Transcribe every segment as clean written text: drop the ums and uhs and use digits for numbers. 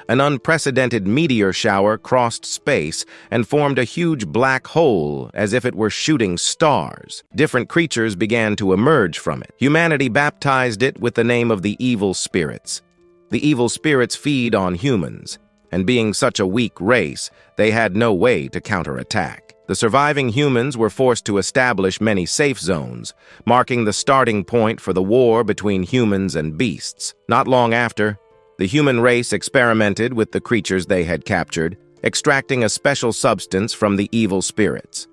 an unprecedented meteor shower crossed space and formed a huge black hole as if it were shooting stars. Different creatures began to emerge from it. Humanity baptized it with the name of the evil spirits. The evil spirits feed on humans, and being such a weak race, they had no way to counterattack. The surviving humans were forced to establish many safe zones, marking the starting point for the war between humans and beasts. Not long after, the human race experimented with the creatures they had captured, extracting a special substance from the evil spirits.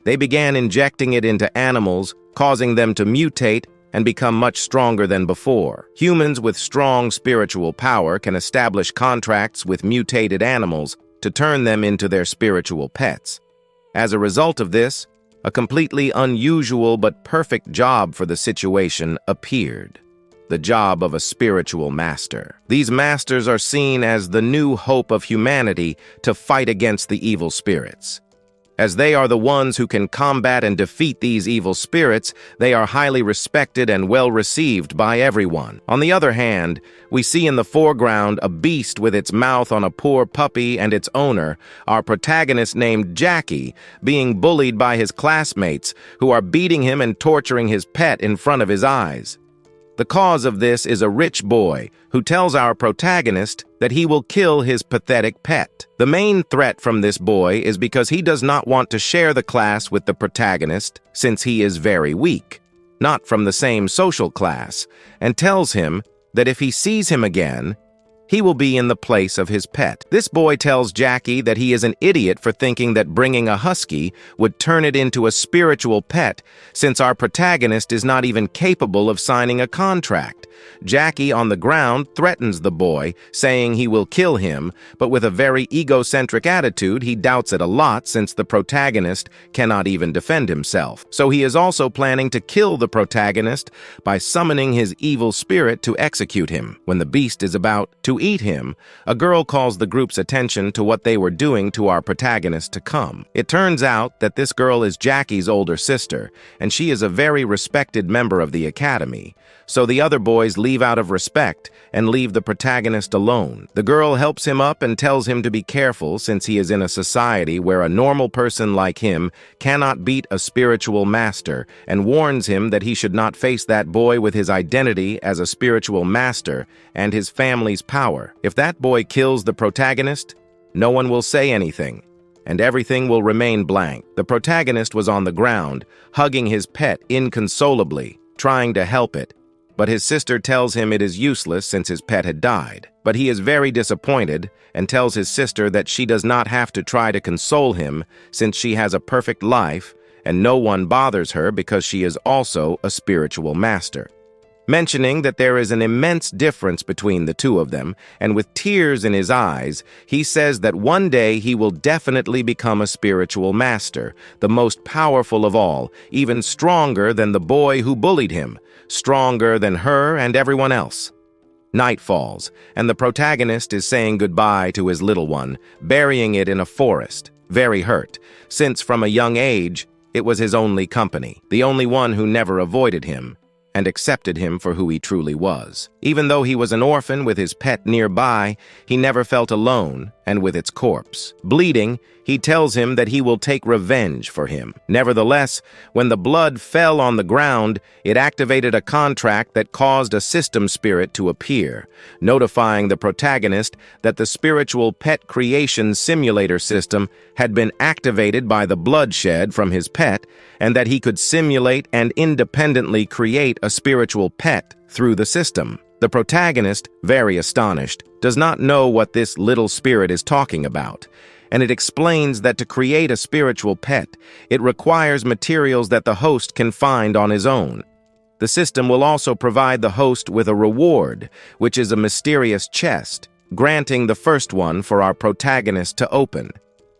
They began injecting it into animals, causing them to mutate and become much stronger than before. Humans with strong spiritual power can establish contracts with mutated animals to turn them into their spiritual pets. As a result of this, a completely unusual but perfect job for the situation appeared. The job of a spiritual master. These masters are seen as the new hope of humanity to fight against the evil spirits. As they are the ones who can combat and defeat these evil spirits, they are highly respected and well received by everyone. On the other hand, we see in the foreground a beast with its mouth on a poor puppy and its owner, our protagonist named Jackie, being bullied by his classmates, who are beating him and torturing his pet in front of his eyes. The cause of this is a rich boy who tells our protagonist that he will kill his pathetic pet. The main threat from this boy is because he does not want to share the class with the protagonist since he is very weak, not from the same social class, and tells him that if he sees him again, he will be in the place of his pet. This boy tells Jackie that he is an idiot for thinking that bringing a husky would turn it into a spiritual pet, since our protagonist is not even capable of signing a contract. Jackie, on the ground, threatens the boy, saying he will kill him, but with a very egocentric attitude, he doubts it a lot since the protagonist cannot even defend himself. So he is also planning to kill the protagonist by summoning his evil spirit to execute him. When the beast is about to eat him, a girl calls the group's attention to what they were doing to our protagonist to come. It turns out that this girl is Jackie's older sister, and she is a very respected member of the academy. So the other boys leave out of respect and leave the protagonist alone. The girl helps him up and tells him to be careful since he is in a society where a normal person like him cannot beat a spiritual master, and warns him that he should not face that boy with his identity as a spiritual master and his family's power. If that boy kills the protagonist, no one will say anything, and everything will remain blank. The protagonist was on the ground, hugging his pet inconsolably, trying to help it, but his sister tells him it is useless since his pet had died. But he is very disappointed and tells his sister that she does not have to try to console him since she has a perfect life and no one bothers her because she is also a spiritual master. Mentioning that there is an immense difference between the two of them, and with tears in his eyes, he says that one day he will definitely become a spiritual master, the most powerful of all, even stronger than the boy who bullied him, stronger than her and everyone else. Night falls, and the protagonist is saying goodbye to his little one, burying it in a forest, very hurt, since from a young age, it was his only company, the only one who never avoided him, and accepted him for who he truly was. Even though he was an orphan with his pet nearby, he never felt alone, and with its corpse bleeding, he tells him that he will take revenge for him. Nevertheless, when the blood fell on the ground, it activated a contract that caused a system spirit to appear, notifying the protagonist that the spiritual pet creation simulator system had been activated by the bloodshed from his pet, and that he could simulate and independently create a spiritual pet through the system. The protagonist, very astonished, does not know what this little spirit is talking about, and it explains that to create a spiritual pet, it requires materials that the host can find on his own. The system will also provide the host with a reward, which is a mysterious chest, granting the first one for our protagonist to open.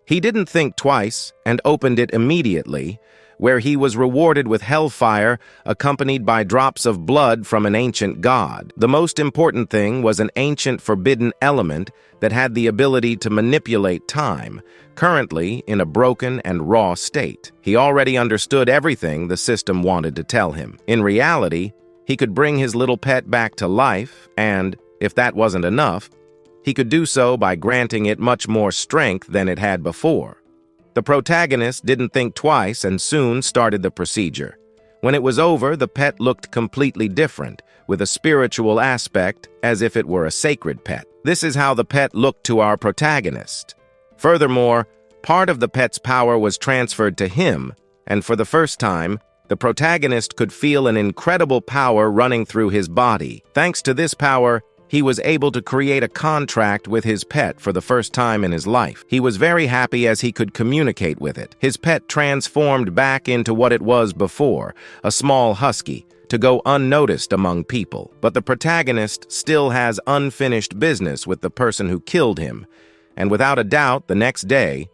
He didn't think twice and opened it immediately, where he was rewarded with hellfire accompanied by drops of blood from an ancient god. The most important thing was an ancient forbidden element that had the ability to manipulate time, currently in a broken and raw state. He already understood everything the system wanted to tell him. In reality, he could bring his little pet back to life and, if that wasn't enough, He could do so by granting it much more strength than it had before. The protagonist didn't think twice and soon started the procedure. When it was over, the pet looked completely different, with a spiritual aspect, as if it were a sacred pet. This is how the pet looked to our protagonist. Furthermore, part of the pet's power was transferred to him, and for the first time, the protagonist could feel an incredible power running through his body. Thanks to this power, he was able to create a contract with his pet for the first time in his life. He was very happy as he could communicate with it. His pet transformed back into what it was before, a small husky, to go unnoticed among people. But the protagonist still has unfinished business with the person who killed him, and without a doubt, the next day,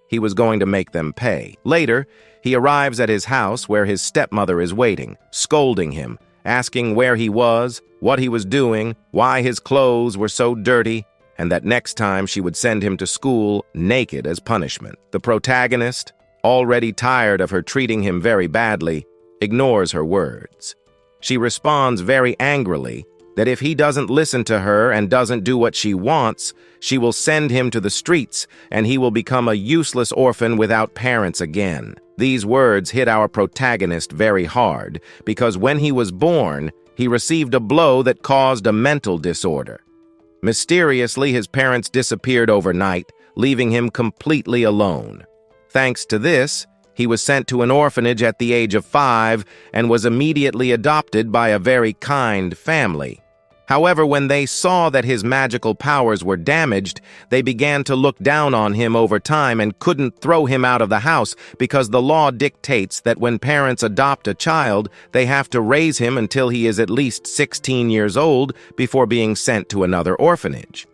he was going to make them pay. Later, he arrives at his house where his stepmother is waiting, scolding him, asking where he was, what he was doing, why his clothes were so dirty, and that next time she would send him to school naked as punishment. The protagonist, already tired of her treating him very badly, ignores her words. She responds very angrily that if he doesn't listen to her and doesn't do what she wants, she will send him to the streets and he will become a useless orphan without parents again. These words hit our protagonist very hard because when he was born, he received a blow that caused a mental disorder. Mysteriously, his parents disappeared overnight, leaving him completely alone. Thanks to this, he was sent to an orphanage at the age of 5 and was immediately adopted by a very kind family. However, when they saw that his magical powers were damaged, they began to look down on him over time and couldn't throw him out of the house because the law dictates that when parents adopt a child, they have to raise him until he is at least 16 years old before being sent to another orphanage.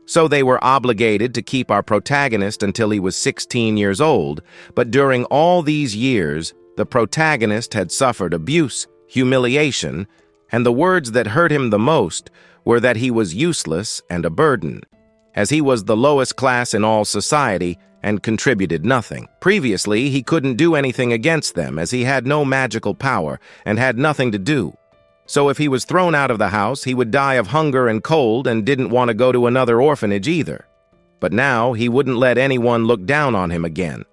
So they were obligated to keep our protagonist until he was 16 years old, but during all these years, the protagonist had suffered abuse, humiliation, and the words that hurt him the most were that he was useless and a burden, as he was the lowest class in all society and contributed nothing. Previously, he couldn't do anything against them as he had no magical power and had nothing to do. So if he was thrown out of the house, he would die of hunger and cold and didn't want to go to another orphanage either. But now he wouldn't let anyone look down on him again.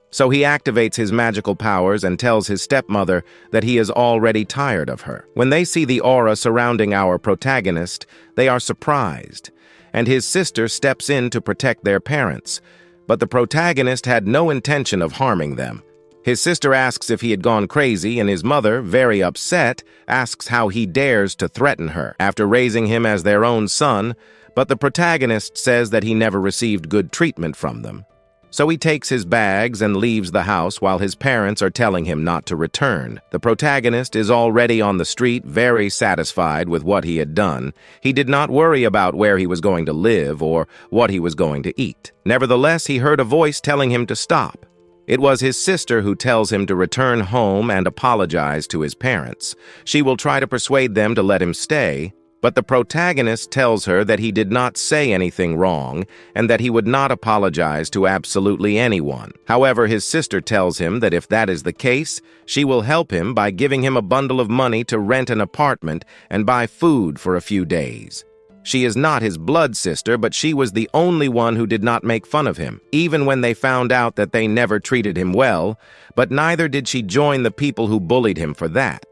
So he activates his magical powers and tells his stepmother that he is already tired of her. When they see the aura surrounding our protagonist, they are surprised, and his sister steps in to protect their parents. But the protagonist had no intention of harming them. His sister asks if he had gone crazy, and his mother, very upset, asks how he dares to threaten her after raising him as their own son, but the protagonist says that he never received good treatment from them. So he takes his bags and leaves the house while his parents are telling him not to return. The protagonist is already on the street, very satisfied with what he had done. He did not worry about where he was going to live or what he was going to eat. Nevertheless, he heard a voice telling him to stop. It was his sister who tells him to return home and apologize to his parents. She will try to persuade them to let him stay, but the protagonist tells her that he did not say anything wrong and that he would not apologize to absolutely anyone. However, his sister tells him that if that is the case, she will help him by giving him a bundle of money to rent an apartment and buy food for a few days. She is not his blood sister, but she was the only one who did not make fun of him, even when they found out that they never treated him well, but neither did she join the people who bullied him for that.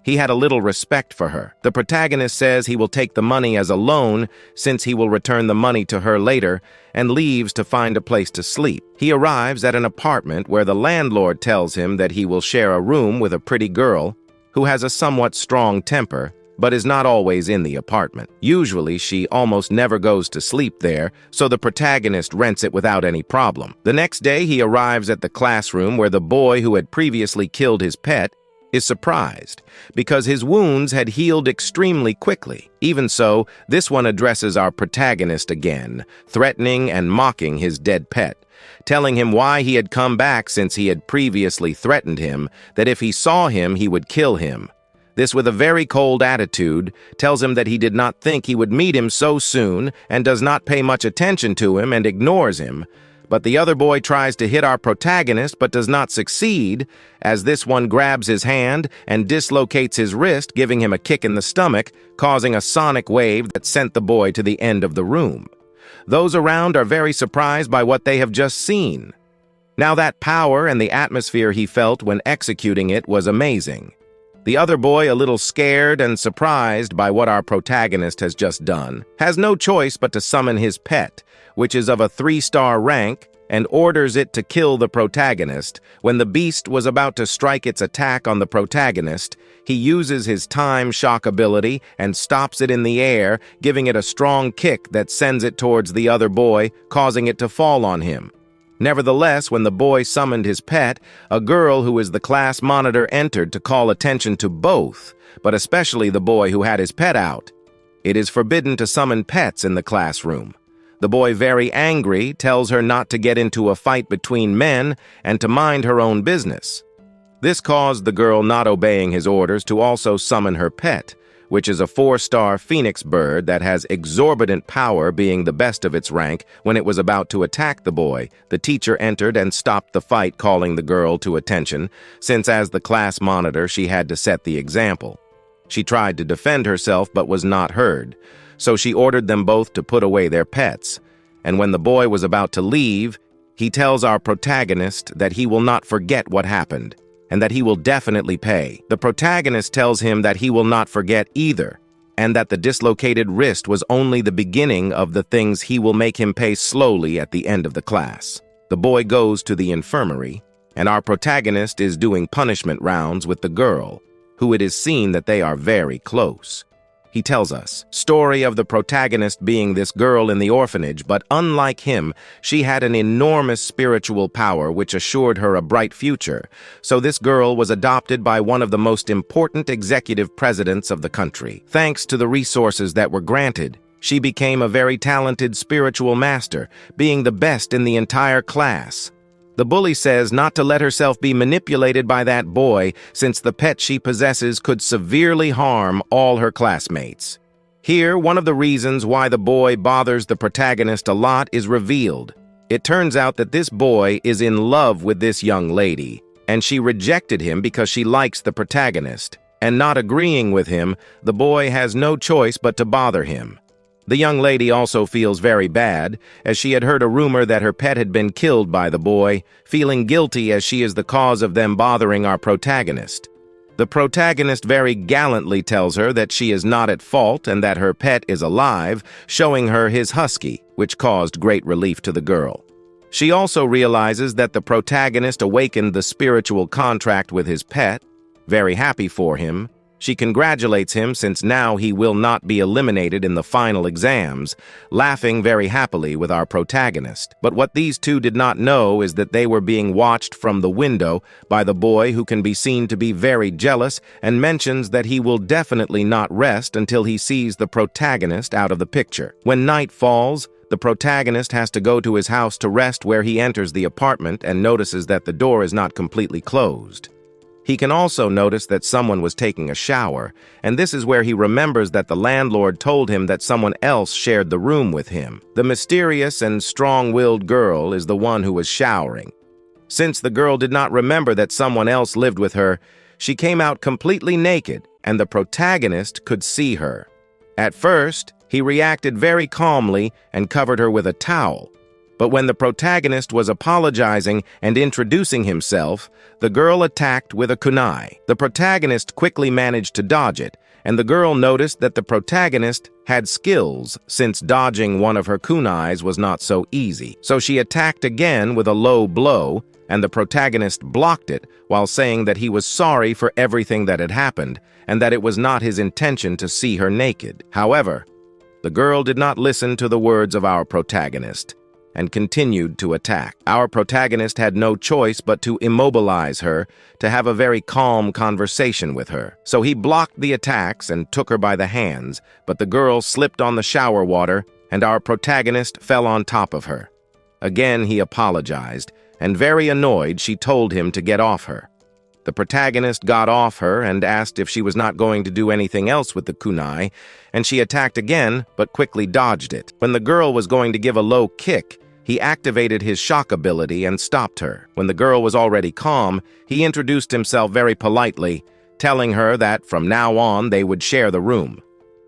He had a little respect for her. The protagonist says he will take the money as a loan since he will return the money to her later and leaves to find a place to sleep. He arrives at an apartment where the landlord tells him that he will share a room with a pretty girl who has a somewhat strong temper, but is not always in the apartment. Usually, she almost never goes to sleep there, so the protagonist rents it without any problem. The next day, he arrives at the classroom where the boy who had previously killed his pet is surprised because his wounds had healed extremely quickly. Even so, this one addresses our protagonist again, threatening and mocking his dead pet, telling him why he had come back since he had previously threatened him, that if he saw him, he would kill him. This, with a very cold attitude, tells him that he did not think he would meet him so soon and does not pay much attention to him and ignores him. But the other boy tries to hit our protagonist but does not succeed, as this one grabs his hand and dislocates his wrist, giving him a kick in the stomach, causing a sonic wave that sent the boy to the end of the room. Those around are very surprised by what they have just seen. Now that power and the atmosphere he felt when executing it was amazing. The other boy, a little scared and surprised by what our protagonist has just done, has no choice but to summon his pet, which is of a 3-star rank, and orders it to kill the protagonist. When the beast was about to strike its attack on the protagonist, he uses his time shock ability and stops it in the air, giving it a strong kick that sends it towards the other boy, causing it to fall on him. Nevertheless, when the boy summoned his pet, a girl who is the class monitor entered to call attention to both, but especially the boy who had his pet out. It is forbidden to summon pets in the classroom. The boy, very angry, tells her not to get into a fight between men and to mind her own business. This caused the girl, not obeying his orders, to also summon her pet, which is a 4-star phoenix bird that has exorbitant power, being the best of its rank. When it was about to attack the boy, the teacher entered and stopped the fight, calling the girl to attention, since as the class monitor she had to set the example. She tried to defend herself but was not heard, so she ordered them both to put away their pets. And when the boy was about to leave, he tells our protagonist that he will not forget what happened, and that he will definitely pay. The protagonist tells him that he will not forget either, and that the dislocated wrist was only the beginning of the things he will make him pay slowly at the end of the class. The boy goes to the infirmary, and our protagonist is doing punishment rounds with the girl, who it is seen that they are very close. He tells us, story of the protagonist being this girl in the orphanage, but unlike him, she had an enormous spiritual power which assured her a bright future. So this girl was adopted by one of the most important executive presidents of the country. Thanks to the resources that were granted, she became a very talented spiritual master, being the best in the entire class. The bully says not to let herself be manipulated by that boy, since the pet she possesses could severely harm all her classmates. Here, one of the reasons why the boy bothers the protagonist a lot is revealed. It turns out that this boy is in love with this young lady, and she rejected him because she likes the protagonist. And not agreeing with him, the boy has no choice but to bother him. The young lady also feels very bad, as she had heard a rumor that her pet had been killed by the boy, feeling guilty as she is the cause of them bothering our protagonist. The protagonist very gallantly tells her that she is not at fault and that her pet is alive, showing her his husky, which caused great relief to the girl. She also realizes that the protagonist awakened the spiritual contract with his pet, very happy for him. She congratulates him since now he will not be eliminated in the final exams, laughing very happily with our protagonist. But what these two did not know is that they were being watched from the window by the boy, who can be seen to be very jealous and mentions that he will definitely not rest until he sees the protagonist out of the picture. When night falls, the protagonist has to go to his house to rest, where he enters the apartment and notices that the door is not completely closed. He can also notice that someone was taking a shower, and this is where he remembers that the landlord told him that someone else shared the room with him. The mysterious and strong-willed girl is the one who was showering. Since the girl did not remember that someone else lived with her, she came out completely naked, and the protagonist could see her. At first, he reacted very calmly and covered her with a towel. But when the protagonist was apologizing and introducing himself, the girl attacked with a kunai. The protagonist quickly managed to dodge it, and the girl noticed that the protagonist had skills, since dodging one of her kunais was not so easy. So she attacked again with a low blow, and the protagonist blocked it while saying that he was sorry for everything that had happened, and that it was not his intention to see her naked. However, the girl did not listen to the words of our protagonist and continued to attack. Our protagonist had no choice but to immobilize her, to have a very calm conversation with her. So he blocked the attacks and took her by the hands, but the girl slipped on the shower water, and our protagonist fell on top of her. Again, he apologized, and very annoyed, she told him to get off her. The protagonist got off her and asked if she was not going to do anything else with the kunai, and she attacked again, but quickly dodged it. When the girl was going to give a low kick, he activated his shock ability and stopped her. When the girl was already calm, he introduced himself very politely, telling her that from now on they would share the room.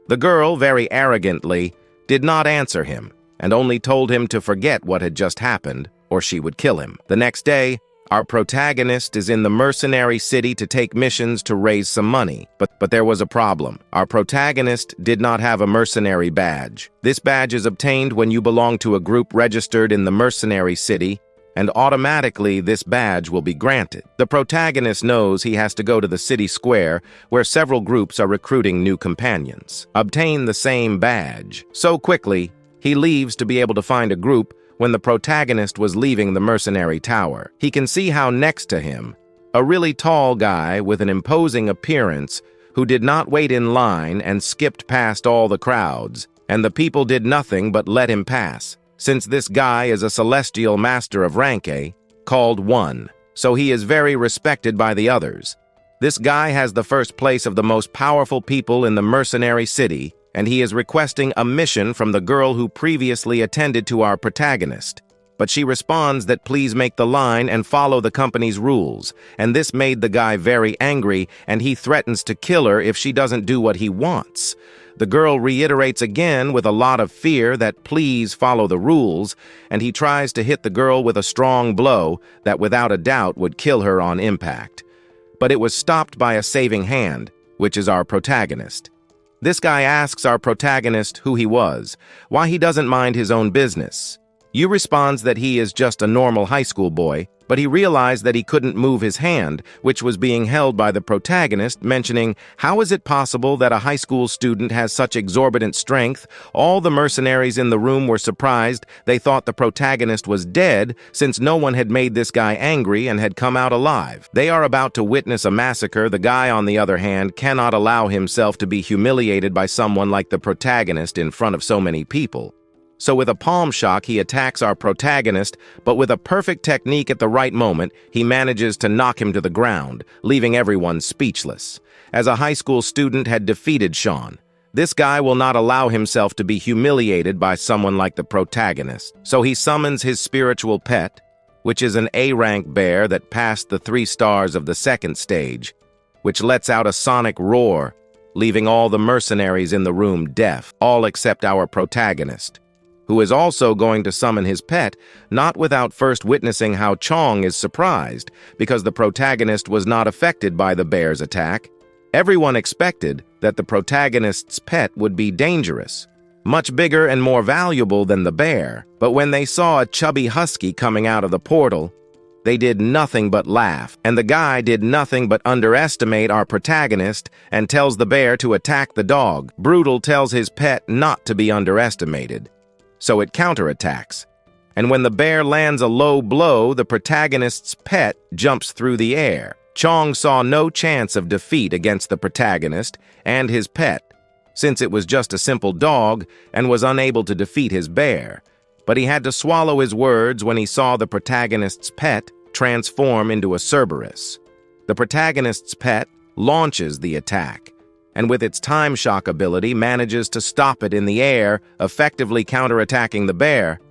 The girl, very arrogantly, did not answer him, and only told him to forget what had just happened, or she would kill him. The next day, our protagonist is in the mercenary city to take missions to raise some money. But there was a problem. Our protagonist did not have a mercenary badge. This badge is obtained when you belong to a group registered in the mercenary city, and automatically this badge will be granted. The protagonist knows he has to go to the city square, where several groups are recruiting new companions. Obtain the same badge. So quickly, he leaves to be able to find a group when the protagonist was leaving the mercenary tower. He can see how next to him, a really tall guy with an imposing appearance who did not wait in line and skipped past all the crowds, and the people did nothing but let him pass. Since this guy is a celestial master of rank A, called 1, so he is very respected by the others. This guy has the first place of the most powerful people in the mercenary city, and he is requesting a mission from the girl who previously attended to our protagonist. But she responds that please make the line and follow the company's rules, and this made the guy very angry, and he threatens to kill her if she doesn't do what he wants. The girl reiterates again with a lot of fear that please follow the rules, and he tries to hit the girl with a strong blow that without a doubt would kill her on impact. But it was stopped by a saving hand, which is our protagonist. This guy asks our protagonist who he was, why he doesn't mind his own business. Yu responds that he is just a normal high school boy, but he realized that he couldn't move his hand, which was being held by the protagonist, mentioning, how is it possible that a high school student has such exorbitant strength? All the mercenaries in the room were surprised. They thought the protagonist was dead, since no one had made this guy angry and had come out alive. They are about to witness a massacre. The guy, on the other hand, cannot allow himself to be humiliated by someone like the protagonist in front of so many people. So with a palm shock, he attacks our protagonist, but with a perfect technique at the right moment, he manages to knock him to the ground, leaving everyone speechless. As a high school student had defeated Sean, this guy will not allow himself to be humiliated by someone like the protagonist. So he summons his spiritual pet, which is an A-rank bear that passed the 3 stars of the second stage, which lets out a sonic roar, leaving all the mercenaries in the room deaf, all except our protagonist, who is also going to summon his pet, not without first witnessing how Chong is surprised, because the protagonist was not affected by the bear's attack. Everyone expected that the protagonist's pet would be dangerous, much bigger and more valuable than the bear, but when they saw a chubby husky coming out of the portal, they did nothing but laugh, and the guy did nothing but underestimate our protagonist and tells the bear to attack the dog. Brutal tells his pet not to be underestimated, so it counterattacks. And when the bear lands a low blow, the protagonist's pet jumps through the air. Chong saw no chance of defeat against the protagonist and his pet, since it was just a simple dog and was unable to defeat his bear. But he had to swallow his words when he saw the protagonist's pet transform into a Cerberus. The protagonist's pet launches the attack, and with its time shock ability manages to stop it in the air, effectively counterattacking the bear.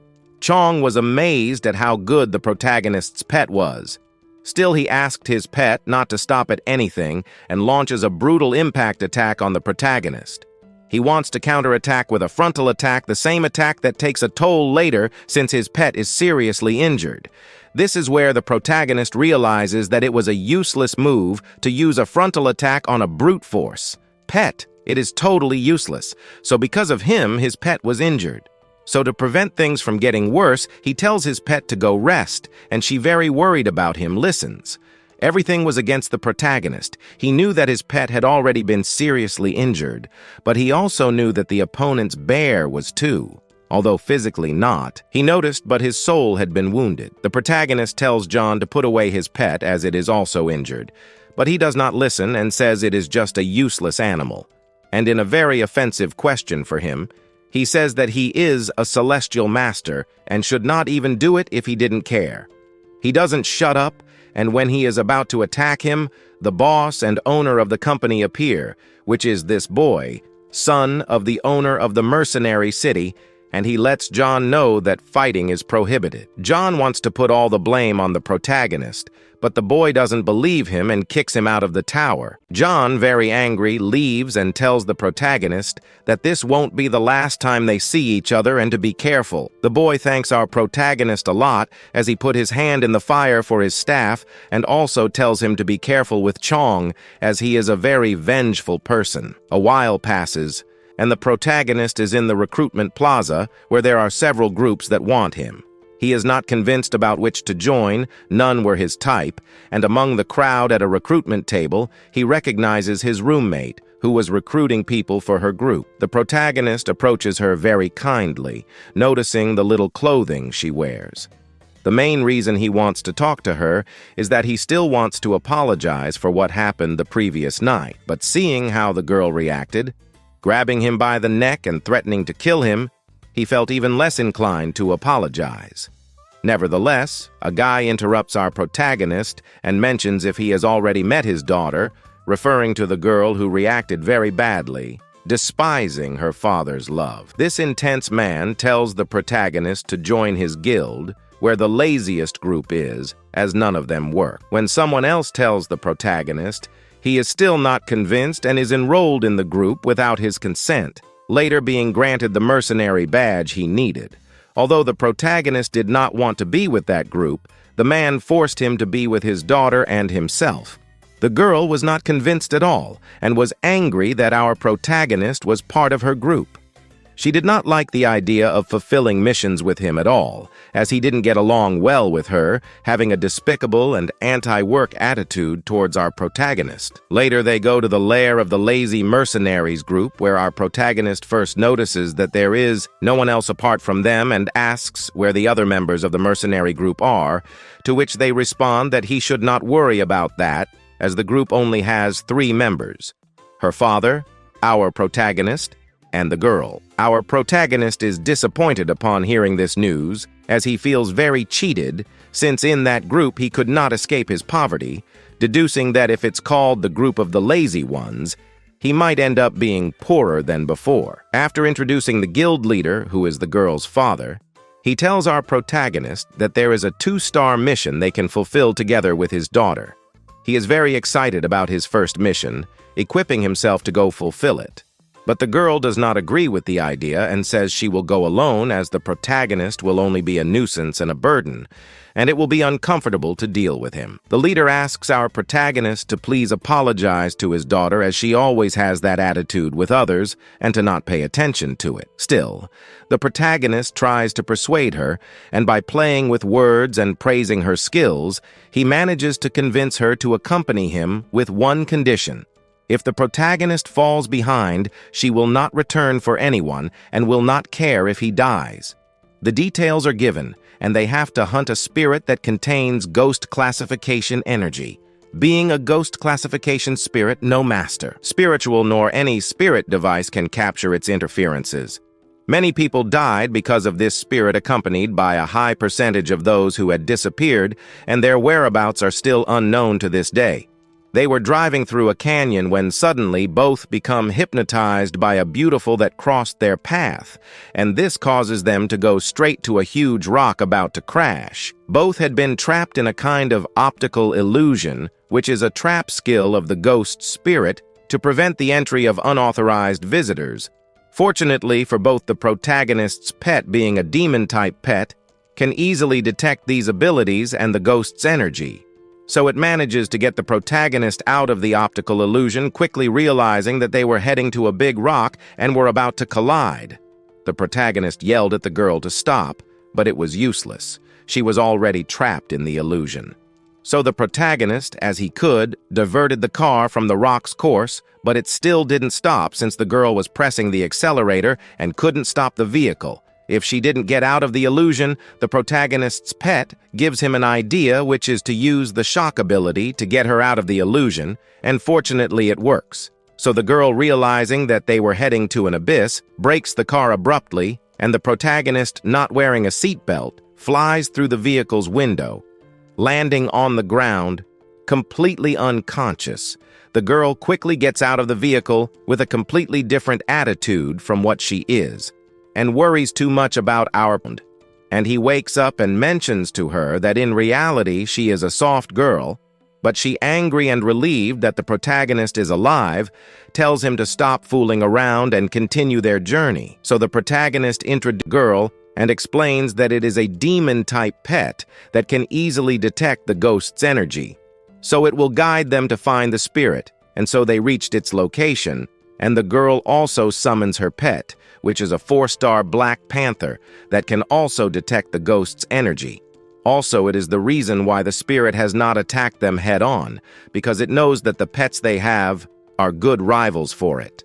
Chong was amazed at how good the protagonist's pet was. Still, he asked his pet not to stop at anything and launches a brutal impact attack on the protagonist. He wants to counterattack with a frontal attack, the same attack that takes a toll later since his pet is seriously injured. This is where the protagonist realizes that it was a useless move to use a frontal attack on a brute force pet. It is totally useless. So because of him, his pet was injured. So to prevent things from getting worse, he tells his pet to go rest, and she, very worried about him, listens. Everything was against the protagonist. He knew that his pet had already been seriously injured, but he also knew that the opponent's bear was too. Although physically not, he noticed, but his soul had been wounded. The protagonist tells John to put away his pet as it is also injured, but he does not listen and says it is just a useless animal. And in a very offensive question for him, he says that he is a celestial master and should not even do it if he didn't care. He doesn't shut up, and when he is about to attack him, the boss and owner of the company appear, which is this boy, son of the owner of the mercenary city, and he lets John know that fighting is prohibited. John wants to put all the blame on the protagonist, but the boy doesn't believe him and kicks him out of the tower. John, very angry, leaves and tells the protagonist that this won't be the last time they see each other and to be careful. The boy thanks our protagonist a lot as he put his hand in the fire for his staff and also tells him to be careful with Chong as he is a very vengeful person. A while passes, and the protagonist is in the recruitment plaza where there are several groups that want him. He is not convinced about which to join, none were his type, and among the crowd at a recruitment table, he recognizes his roommate, who was recruiting people for her group. The protagonist approaches her very kindly, noticing the little clothing she wears. The main reason he wants to talk to her is that he still wants to apologize for what happened the previous night, but seeing how the girl reacted, grabbing him by the neck and threatening to kill him, he felt even less inclined to apologize. Nevertheless, a guy interrupts our protagonist and mentions if he has already met his daughter, referring to the girl who reacted very badly, despising her father's love. This intense man tells the protagonist to join his guild, where the laziest group is, as none of them work. When someone else tells the protagonist, he is still not convinced and is enrolled in the group without his consent, later being granted the mercenary badge he needed. Although the protagonist did not want to be with that group, the man forced him to be with his daughter and himself. The girl was not convinced at all and was angry that our protagonist was part of her group. She did not like the idea of fulfilling missions with him at all, as he didn't get along well with her, having a despicable and anti-work attitude towards our protagonist. Later, they go to the lair of the lazy mercenaries group, where our protagonist first notices that there is no one else apart from them and asks where the other members of the mercenary group are, to which they respond that he should not worry about that, as the group only has 3 members: her father, our protagonist, and the girl. Our protagonist is disappointed upon hearing this news, as he feels very cheated, since in that group he could not escape his poverty, deducing that if it's called the group of the lazy ones, he might end up being poorer than before. After introducing the guild leader, who is the girl's father, he tells our protagonist that there is a 2-star mission they can fulfill together with his daughter. He is very excited about his first mission, equipping himself to go fulfill it. But the girl does not agree with the idea and says she will go alone, as the protagonist will only be a nuisance and a burden, and it will be uncomfortable to deal with him. The leader asks our protagonist to please apologize to his daughter, as she always has that attitude with others, and to not pay attention to it. Still, the protagonist tries to persuade her, and by playing with words and praising her skills, he manages to convince her to accompany him with one condition. If the protagonist falls behind, she will not return for anyone and will not care if he dies. The details are given, and they have to hunt a spirit that contains ghost classification energy. Being a ghost classification spirit, no master, spiritual nor any spirit device can capture its interferences. Many people died because of this spirit, accompanied by a high percentage of those who had disappeared, and their whereabouts are still unknown to this day. They were driving through a canyon when suddenly both become hypnotized by a beautiful that crossed their path, and this causes them to go straight to a huge rock about to crash. Both had been trapped in a kind of optical illusion, which is a trap skill of the ghost spirit to prevent the entry of unauthorized visitors. Fortunately for both, the protagonist's pet, being a demon-type pet, can easily detect these abilities and the ghost's energy. So it manages to get the protagonist out of the optical illusion, quickly realizing that they were heading to a big rock and were about to collide. The protagonist yelled at the girl to stop, but it was useless. She was already trapped in the illusion. So the protagonist, as he could, diverted the car from the rock's course, but it still didn't stop since the girl was pressing the accelerator and couldn't stop the vehicle. If she didn't get out of the illusion, the protagonist's pet gives him an idea, which is to use the shock ability to get her out of the illusion, and fortunately it works. So the girl, realizing that they were heading to an abyss, brakes the car abruptly, and the protagonist, not wearing a seatbelt, flies through the vehicle's window, landing on the ground, completely unconscious. The girl quickly gets out of the vehicle with a completely different attitude from what she is. and worries too much about our and he wakes up and mentions to her that in reality she is a soft girl, but she, angry and relieved that the protagonist is alive, tells him to stop fooling around and continue their journey. So the protagonist introduces the girl and explains that it is a demon-type pet that can easily detect the ghost's energy. So it will guide them to find the spirit, and so they reached its location, and the girl also summons her pet, which is a 4-star black panther that can also detect the ghost's energy. Also, it is the reason why the spirit has not attacked them head-on, because it knows that the pets they have are good rivals for it.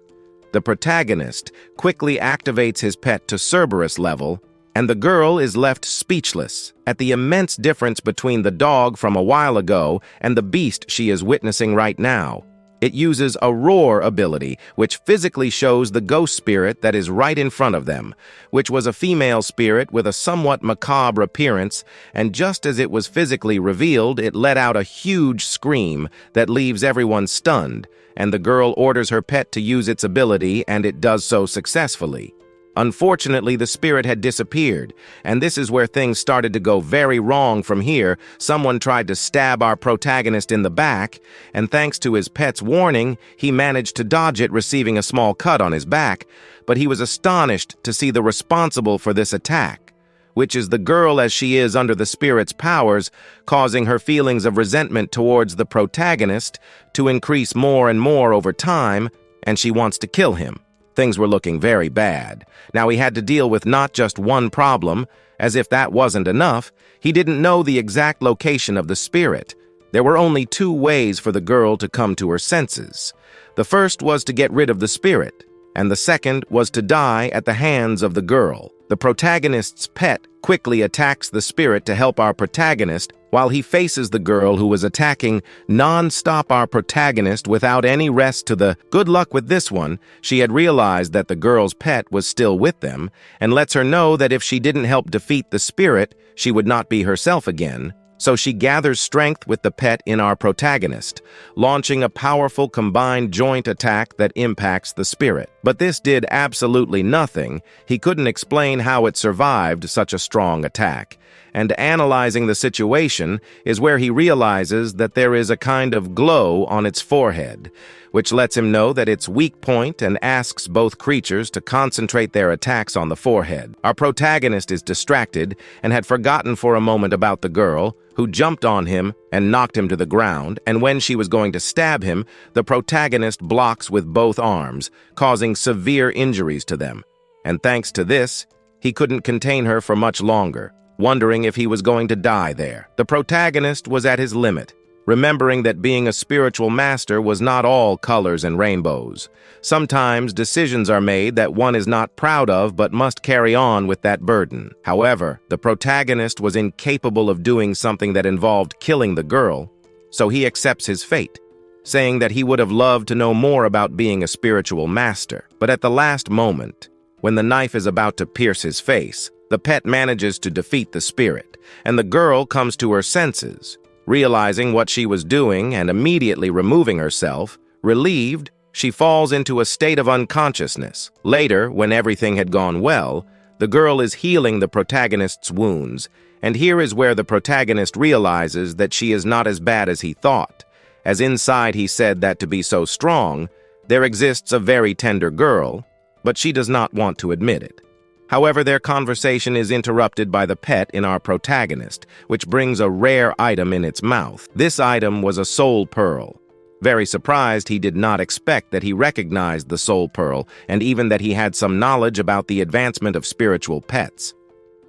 The protagonist quickly activates his pet to Cerberus level, and the girl is left speechless at the immense difference between the dog from a while ago and the beast she is witnessing right now. It uses a roar ability, which physically shows the ghost spirit that is right in front of them, which was a female spirit with a somewhat macabre appearance, and just as it was physically revealed, it let out a huge scream that leaves everyone stunned, and the girl orders her pet to use its ability, and it does so successfully. Unfortunately, the spirit had disappeared, and this is where things started to go very wrong from here. Someone tried to stab our protagonist in the back, and thanks to his pet's warning, he managed to dodge it, receiving a small cut on his back, but he was astonished to see the responsible for this attack, which is the girl as she is under the spirit's powers, causing her feelings of resentment towards the protagonist to increase more and more over time, and she wants to kill him. Things were looking very bad. Now he had to deal with not just one problem. As if that wasn't enough, he didn't know the exact location of the spirit. There were only 2 ways for the girl to come to her senses. The first was to get rid of the spirit, and the second was to die at the hands of the girl. The protagonist's pet quickly attacks the spirit to help our protagonist, while he faces the girl who was attacking non-stop our protagonist without any rest to the good luck with this one. She had realized that the girl's pet was still with them, and lets her know that if she didn't help defeat the spirit, she would not be herself again. So she gathers strength with the pet in our protagonist, launching a powerful combined joint attack that impacts the spirit. But this did absolutely nothing. He couldn't explain how it survived such a strong attack. And analyzing the situation is where he realizes that there is a kind of glow on its forehead, which lets him know that it's weak point, and asks both creatures to concentrate their attacks on the forehead. Our protagonist is distracted and had forgotten for a moment about the girl, who jumped on him and knocked him to the ground, and when she was going to stab him, the protagonist blocks with both arms, causing severe injuries to them. And thanks to this, he couldn't contain her for much longer, wondering if he was going to die there. The protagonist was at his limit, remembering that being a spiritual master was not all colors and rainbows. Sometimes decisions are made that one is not proud of but must carry on with that burden. However, the protagonist was incapable of doing something that involved killing the girl, so he accepts his fate, saying that he would have loved to know more about being a spiritual master. But at the last moment, when the knife is about to pierce his face, the pet manages to defeat the spirit, and the girl comes to her senses. Realizing what she was doing and immediately removing herself, relieved, she falls into a state of unconsciousness. Later, when everything had gone well, the girl is healing the protagonist's wounds, and here is where the protagonist realizes that she is not as bad as he thought, as inside he said that to be so strong, there exists a very tender girl, but she does not want to admit it. However, their conversation is interrupted by the pet in our protagonist, which brings a rare item in its mouth. This item was a soul pearl. Very surprised, he did not expect that he recognized the soul pearl, and even that he had some knowledge about the advancement of spiritual pets.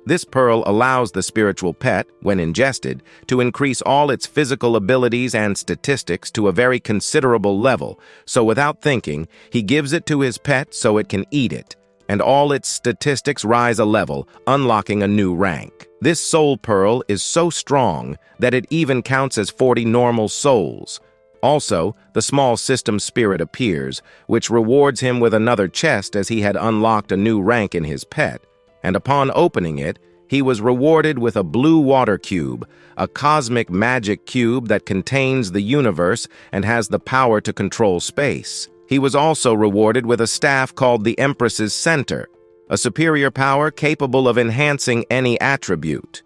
This pearl allows the spiritual pet, when ingested, to increase all its physical abilities and statistics to a very considerable level, so without thinking, he gives it to his pet so it can eat it, and all its statistics rise a level, unlocking a new rank. This soul pearl is so strong that it even counts as 40 normal souls. Also, the small system spirit appears, which rewards him with another chest as he had unlocked a new rank in his pet, and upon opening it, he was rewarded with a blue water cube, a cosmic magic cube that contains the universe and has the power to control space. He was also rewarded with a staff called the Empress's Center, a superior power capable of enhancing any attribute.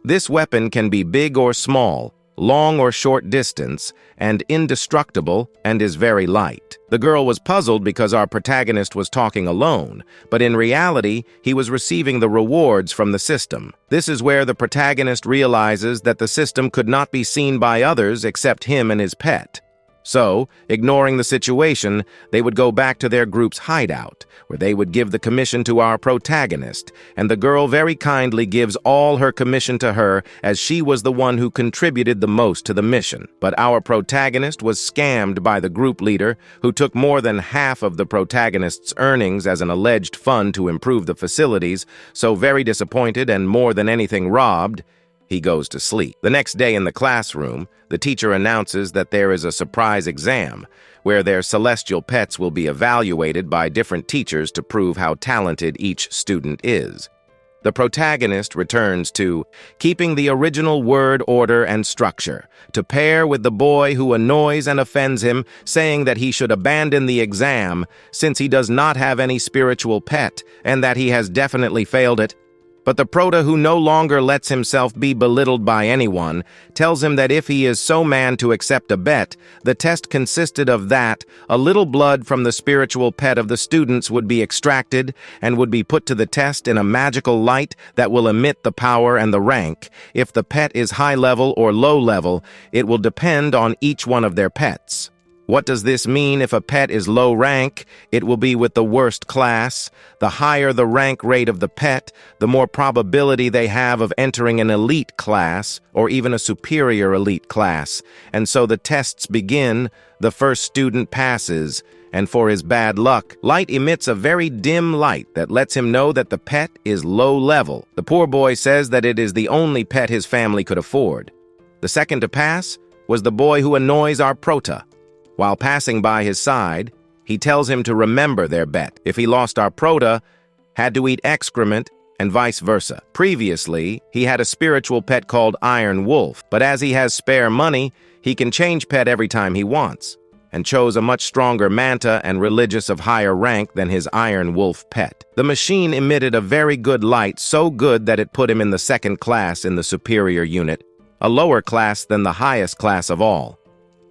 This weapon can be big or small, long or short distance, and indestructible, and is very light. The girl was puzzled because our protagonist was talking alone, but in reality, he was receiving the rewards from the system. This is where the protagonist realizes that the system could not be seen by others except him and his pet. So, ignoring the situation, they would go back to their group's hideout, where they would give the commission to our protagonist, and the girl very kindly gives all her commission to her as she was the one who contributed the most to the mission. But our protagonist was scammed by the group leader, who took more than half of the protagonist's earnings as an alleged fund to improve the facilities, so very disappointed and more than anything robbed, he goes to sleep. The next day in the classroom, the teacher announces that there is a surprise exam where their celestial pets will be evaluated by different teachers to prove how talented each student is. The protagonist returns to keeping the original word order and structure, to pair with the boy who annoys and offends him, saying that he should abandon the exam since he does not have any spiritual pet and that he has definitely failed it. But the prota, who no longer lets himself be belittled by anyone, tells him that if he is so man to accept a bet, the test consisted of that a little blood from the spiritual pet of the students would be extracted and would be put to the test in a magical light that will emit the power and the rank. If the pet is high level or low level, it will depend on each one of their pets. What does this mean? If a pet is low rank, it will be with the worst class. The higher the rank rate of the pet, the more probability they have of entering an elite class or even a superior elite class. And so the tests begin, the first student passes, and for his bad luck, light emits a very dim light that lets him know that the pet is low level. The poor boy says that it is the only pet his family could afford. The second to pass was the boy who annoys our prota. While passing by his side, he tells him to remember their bet. If he lost, our prota had to eat excrement and vice versa. Previously, he had a spiritual pet called Iron Wolf, but as he has spare money, he can change pet every time he wants, and chose a much stronger manta and religious of higher rank than his Iron Wolf pet. The machine emitted a very good light, so good that it put him in the second class in the superior unit, a lower class than the highest class of all.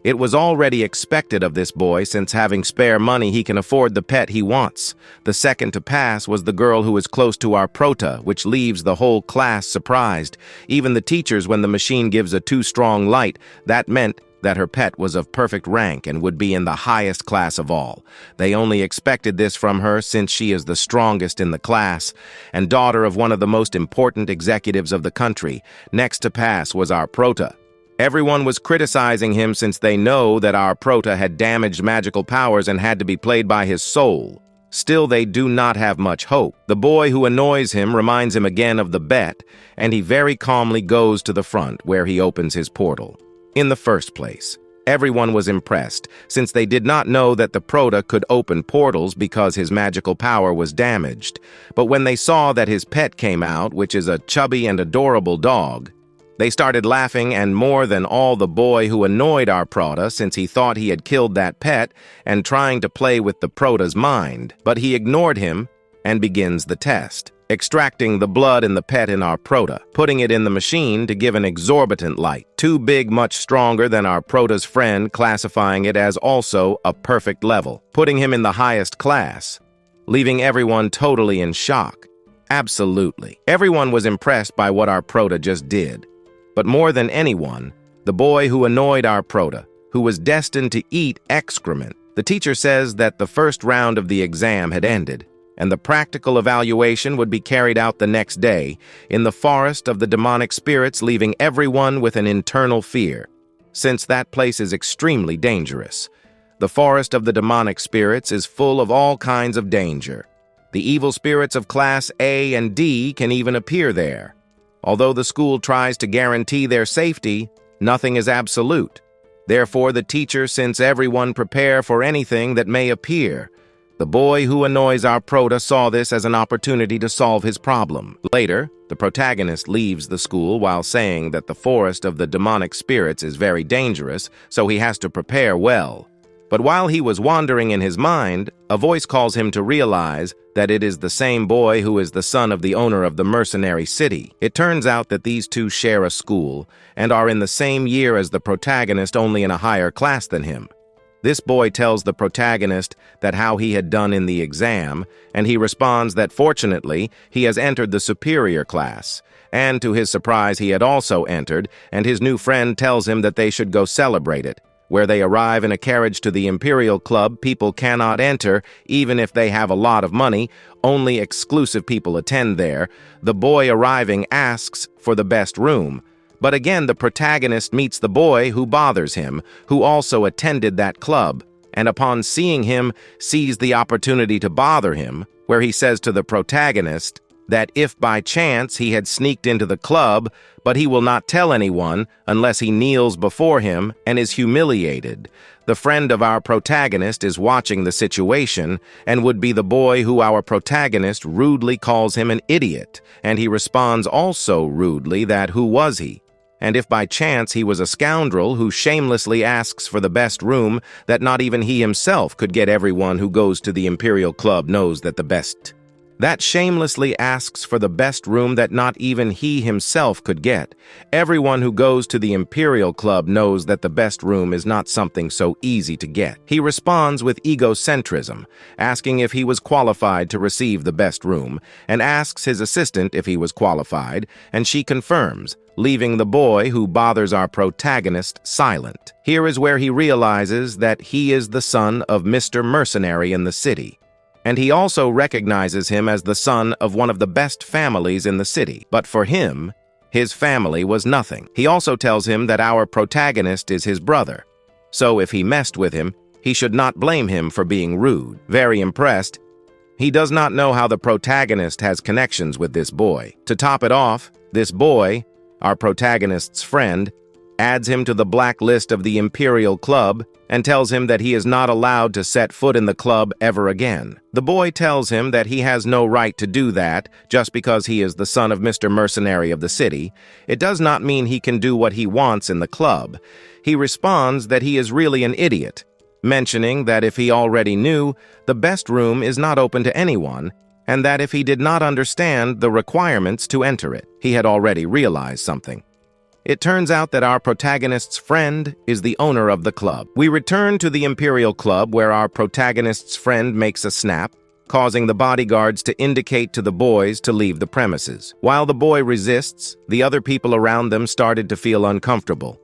It was already expected of this boy, since having spare money he can afford the pet he wants. The second to pass was the girl who is close to our prota, which leaves the whole class surprised. Even the teachers, when the machine gives a too strong light, that meant that her pet was of perfect rank and would be in the highest class of all. They only expected this from her since she is the strongest in the class and daughter of one of the most important executives of the country. Next to pass was our prota. Everyone was criticizing him since they know that our prota had damaged magical powers and had to be played by his soul. Still, they do not have much hope. The boy who annoys him reminds him again of the bet, and he very calmly goes to the front, where he opens his portal. In the first place, everyone was impressed, since they did not know that the prota could open portals because his magical power was damaged. But when they saw that his pet came out, which is a chubby and adorable dog, they started laughing, and more than all the boy who annoyed our prota since he thought he had killed that pet and trying to play with the prota's mind. But he ignored him and begins the test, extracting the blood in the pet in our prota, putting it in the machine to give an exorbitant light, too big, much stronger than our prota's friend, classifying it as also a perfect level, putting him in the highest class, leaving everyone totally in shock. Absolutely. Everyone was impressed by what our prota just did. But more than anyone, the boy who annoyed our prota, who was destined to eat excrement. The teacher says that the first round of the exam had ended, and the practical evaluation would be carried out the next day in the forest of the demonic spirits, leaving everyone with an internal fear, since that place is extremely dangerous. The forest of the demonic spirits is full of all kinds of danger. The evil spirits of class A and D can even appear there. Although the school tries to guarantee their safety, nothing is absolute. Therefore, the teacher sends everyone prepare for anything that may appear. The boy who annoys our prota saw this as an opportunity to solve his problem. Later, the protagonist leaves the school while saying that the forest of the demonic spirits is very dangerous, so he has to prepare well. But while he was wandering in his mind, a voice calls him to realize that it is the same boy who is the son of the owner of the mercenary city. It turns out that these two share a school and are in the same year as the protagonist, only in a higher class than him. This boy tells the protagonist that how he had done in the exam, and he responds that fortunately he has entered the superior class. And to his surprise, he had also entered, and his new friend tells him that they should go celebrate it. Where they arrive in a carriage to the Imperial Club, people cannot enter, even if they have a lot of money. Only exclusive people attend there. The boy arriving asks for the best room. But again, the protagonist meets the boy who bothers him, who also attended that club, and upon seeing him, sees the opportunity to bother him, where he says to the protagonist that if by chance he had sneaked into the club, but he will not tell anyone unless he kneels before him and is humiliated. The friend of our protagonist is watching the situation and would be the boy who our protagonist rudely calls him an idiot, and he responds also rudely that who was he? And if by chance he was a scoundrel who shamelessly asks for the best room that not even he himself could get, everyone who goes to the Imperial Club knows that the best. That shamelessly asks for the best room that not even he himself could get. Everyone who goes to the Imperial Club knows that the best room is not something so easy to get. He responds with egocentrism, asking if he was qualified to receive the best room, and asks his assistant if he was qualified, and she confirms, leaving the boy who bothers our protagonist silent. Here is where he realizes that he is the son of Mr. Mercenary in the city. And he also recognizes him as the son of one of the best families in the city. But for him, his family was nothing. He also tells him that our protagonist is his brother. So if he messed with him, he should not blame him for being rude. Very impressed, he does not know how the protagonist has connections with this boy. To top it off, this boy, our protagonist's friend, adds him to the blacklist of the Imperial Club and tells him that he is not allowed to set foot in the club ever again. The boy tells him that he has no right to do that just because he is the son of Mr. Mercenary of the city. It does not mean he can do what he wants in the club. He responds that he is really an idiot, mentioning that if he already knew, the best room is not open to anyone, and that if he did not understand the requirements to enter it, he had already realized something. It turns out that our protagonist's friend is the owner of the club. We return to the Imperial Club where our protagonist's friend makes a snap, causing the bodyguards to indicate to the boys to leave the premises. While the boy resists, the other people around them started to feel uncomfortable.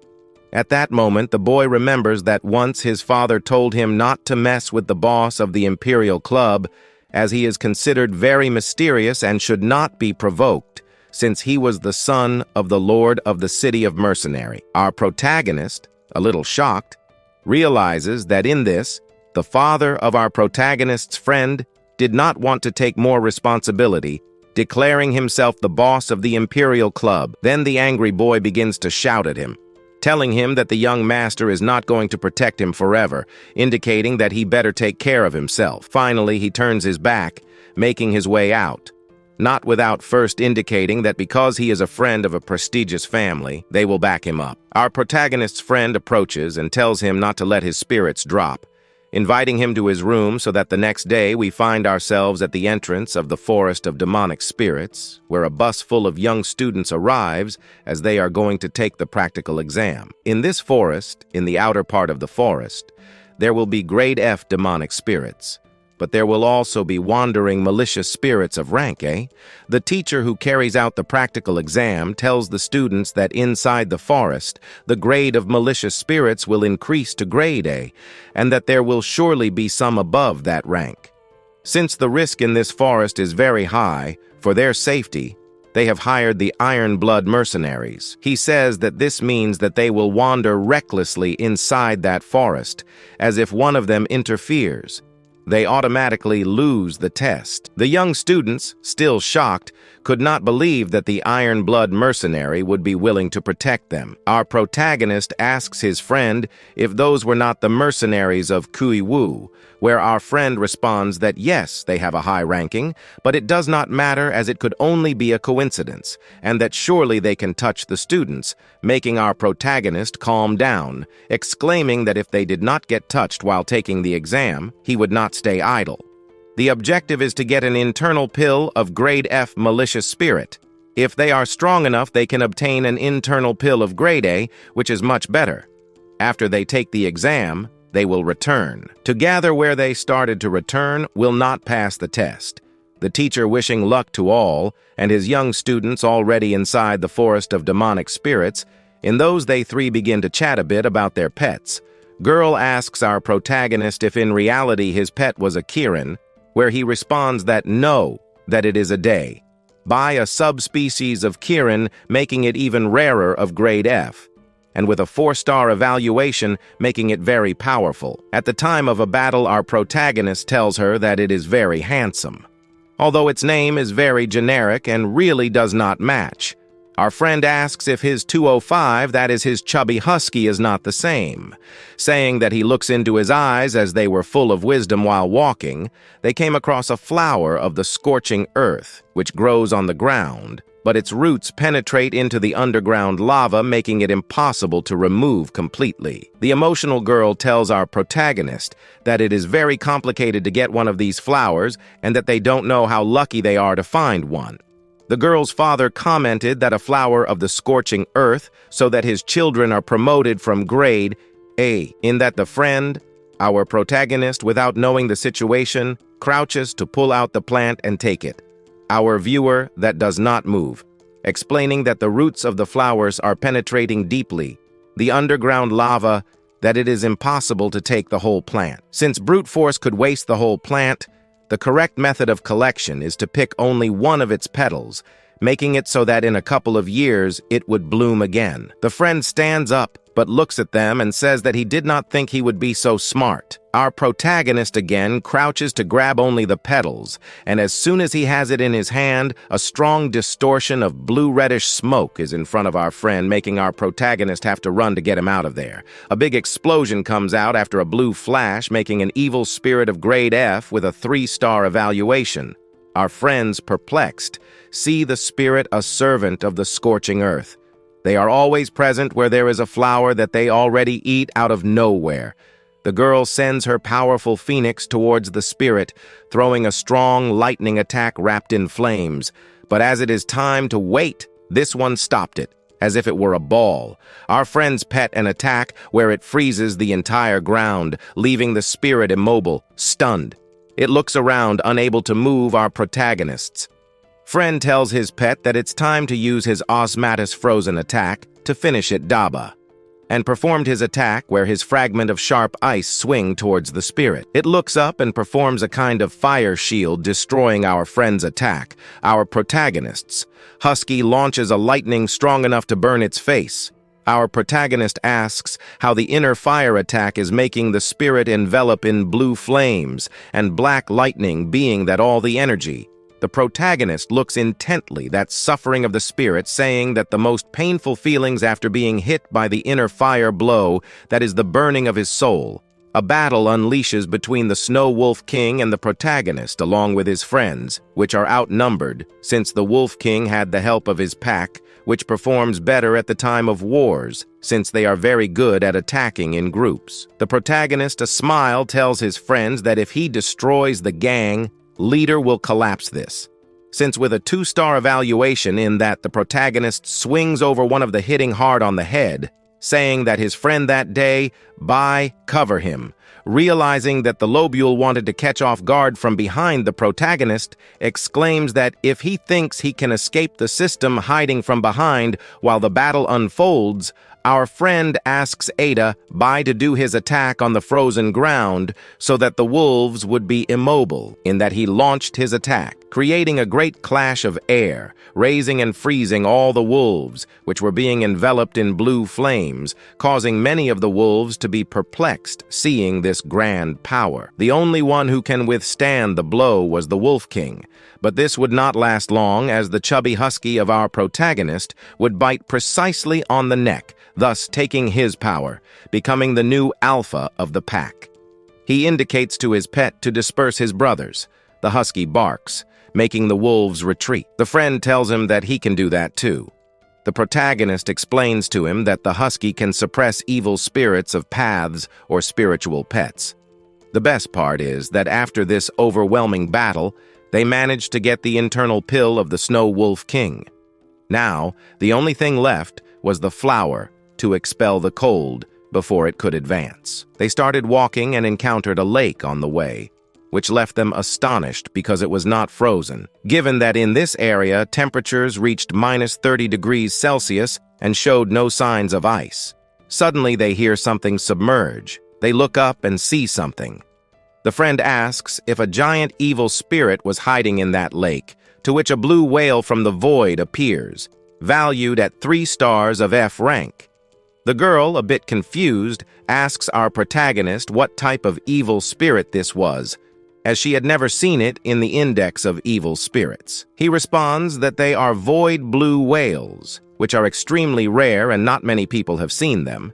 At that moment, the boy remembers that once his father told him not to mess with the boss of the Imperial Club, as he is considered very mysterious and should not be provoked, since he was the son of the Lord of the City of Mercenary. Our protagonist, a little shocked, realizes that in this, the father of our protagonist's friend did not want to take more responsibility, declaring himself the boss of the Imperial Club. Then the angry boy begins to shout at him, telling him that the young master is not going to protect him forever, indicating that he better take care of himself. Finally, he turns his back, making his way out, not without first indicating that because he is a friend of a prestigious family, they will back him up. Our protagonist's friend approaches and tells him not to let his spirits drop, inviting him to his room so that the next day we find ourselves at the entrance of the Forest of Demonic Spirits, where a bus full of young students arrives as they are going to take the practical exam. In this forest, in the outer part of the forest, there will be grade F demonic spirits, but there will also be wandering malicious spirits of rank A. The teacher who carries out the practical exam tells the students that inside the forest, the grade of malicious spirits will increase to grade A, and that there will surely be some above that rank. Since the risk in this forest is very high, for their safety, they have hired the Iron Blood mercenaries. He says that this means that they will wander recklessly inside that forest, as if one of them interferes. they automatically lose the test. The young students, still shocked, could not believe that the Iron Blood mercenary would be willing to protect them. Our protagonist asks his friend if those were not the mercenaries of Kui-Wu, where our friend responds that yes, they have a high ranking, but it does not matter as it could only be a coincidence, and that surely they can touch the students, making our protagonist calm down, exclaiming that if they did not get touched while taking the exam, he would not stay idle. The objective is to get an internal pill of grade F malicious spirit. If they are strong enough, they can obtain an internal pill of grade A, which is much better. After they take the exam, they will return. To gather where they started to return will not pass the test. The teacher wishing luck to all, and his young students already inside the forest of demonic spirits, in those they three begin to chat a bit about their pets. Girl asks our protagonist if in reality his pet was a Kirin, where he responds that no, that it is a day, by a subspecies of Kirin, making it even rarer of grade F, and with a 4-star evaluation, making it very powerful. At the time of a battle, our protagonist tells her that it is very handsome, although its name is very generic and really does not match. Our friend asks if his 205, that is his chubby husky, is not the same, saying that he looks into his eyes as they were full of wisdom while walking. They came across a flower of the scorching earth, which grows on the ground, but its roots penetrate into the underground lava, making it impossible to remove completely. The emotional girl tells our protagonist that it is very complicated to get one of these flowers and that they don't know how lucky they are to find one. The girl's father commented that a flower of the scorching earth so that his children are promoted from grade A, in that the friend, our protagonist, without knowing the situation, crouches to pull out the plant and take it. Our viewer that does not move, explaining that the roots of the flowers are penetrating deeply, the underground lava, that it is impossible to take the whole plant. Since brute force could waste the whole plant, the correct method of collection is to pick only one of its petals, making it so that in a couple of years it would bloom again. The friend stands up, but looks at them and says that he did not think he would be so smart. Our protagonist again crouches to grab only the petals, and as soon as he has it in his hand, a strong distortion of blue-reddish smoke is in front of our friend, making our protagonist have to run to get him out of there. A big explosion comes out after a blue flash, making an evil spirit of grade F with a 3-star evaluation. Our friends, perplexed, see the spirit a servant of the scorching earth. They are always present where there is a flower that they already eat out of nowhere. The girl sends her powerful phoenix towards the spirit, throwing a strong lightning attack wrapped in flames. But as it is time to wait, this one stopped it, as if it were a ball. Our friends pet an attack where it freezes the entire ground, leaving the spirit immobile, stunned. It looks around, unable to move our protagonists. Friend tells his pet that it's time to use his osmatus frozen attack to finish it Daba, and performed his attack where his fragment of sharp ice swing towards the spirit. It looks up and performs a kind of fire shield, destroying our friend's attack. Our protagonist's husky launches a lightning strong enough to burn its face. Our protagonist asks how the inner fire attack is making the spirit envelop in blue flames, and black lightning being that all the energy. The protagonist looks intently that suffering of the spirit, saying that the most painful feelings after being hit by the inner fire blow, that is the burning of his soul. A battle unleashes between the Snow Wolf King and the protagonist, along with his friends, which are outnumbered, since the Wolf King had the help of his pack, which performs better at the time of wars, since they are very good at attacking in groups. The protagonist, a smile, tells his friends that if he destroys the gang, leader will collapse this. Since with a 2-star evaluation in that the protagonist swings over one of the hitting hard on the head, saying that his friend that day, cover him. Realizing that the lobule wanted to catch off guard from behind, the protagonist exclaims that if he thinks he can escape the system hiding from behind while the battle unfolds, our friend asks Ada to do his attack on the frozen ground so that the wolves would be immobile, in that he launched his attack, creating a great clash of air, raising and freezing all the wolves, which were being enveloped in blue flames, causing many of the wolves to be perplexed, seeing wielding this grand power. The only one who can withstand the blow was the Wolf King, but this would not last long, as the chubby husky of our protagonist would bite precisely on the neck, thus taking his power, becoming the new alpha of the pack. He indicates to his pet to disperse his brothers. The husky barks, making the wolves retreat. The friend tells him that he can do that too. The protagonist explains to him that the husky can suppress evil spirits of paths or spiritual pets. The best part is that after this overwhelming battle, they managed to get the internal pill of the Snow Wolf King. Now, the only thing left was the flower to expel the cold before it could advance. They started walking and encountered a lake on the way, which left them astonished because it was not frozen, given that in this area temperatures reached -30 degrees Celsius and showed no signs of ice. Suddenly they hear something submerge. They look up and see something. The friend asks if a giant evil spirit was hiding in that lake, to which a blue whale from the void appears, valued at 3 stars of F rank. The girl, a bit confused, asks our protagonist what type of evil spirit this was, as she had never seen it in the index of evil spirits. He responds that they are void blue whales, which are extremely rare and not many people have seen them,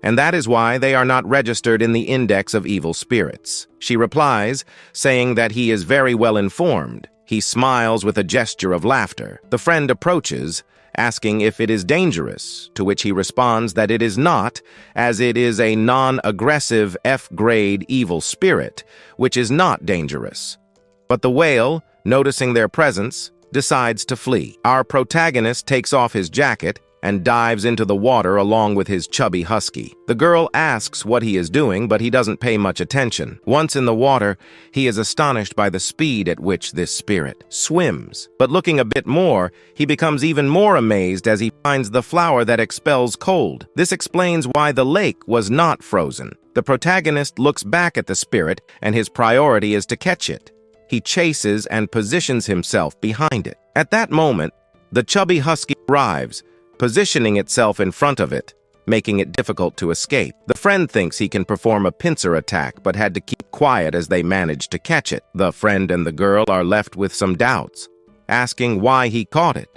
and that is why they are not registered in the index of evil spirits. She replies, saying that he is very well informed. He smiles with a gesture of laughter. The friend approaches, asking if it is dangerous, to which he responds that it is not, as it is a non-aggressive F-grade evil spirit, which is not dangerous. But the whale, noticing their presence, decides to flee. Our protagonist takes off his jacket and dives into the water along with his chubby husky. The girl asks what he is doing, but he doesn't pay much attention. Once in the water, he is astonished by the speed at which this spirit swims. But looking a bit more, he becomes even more amazed as he finds the flower that expels cold. This explains why the lake was not frozen. The protagonist looks back at the spirit, and his priority is to catch it. He chases and positions himself behind it. At that moment, the chubby husky arrives, positioning itself in front of it, making it difficult to escape. The friend thinks he can perform a pincer attack, but had to keep quiet as they managed to catch it. The friend and the girl are left with some doubts, asking why he caught it,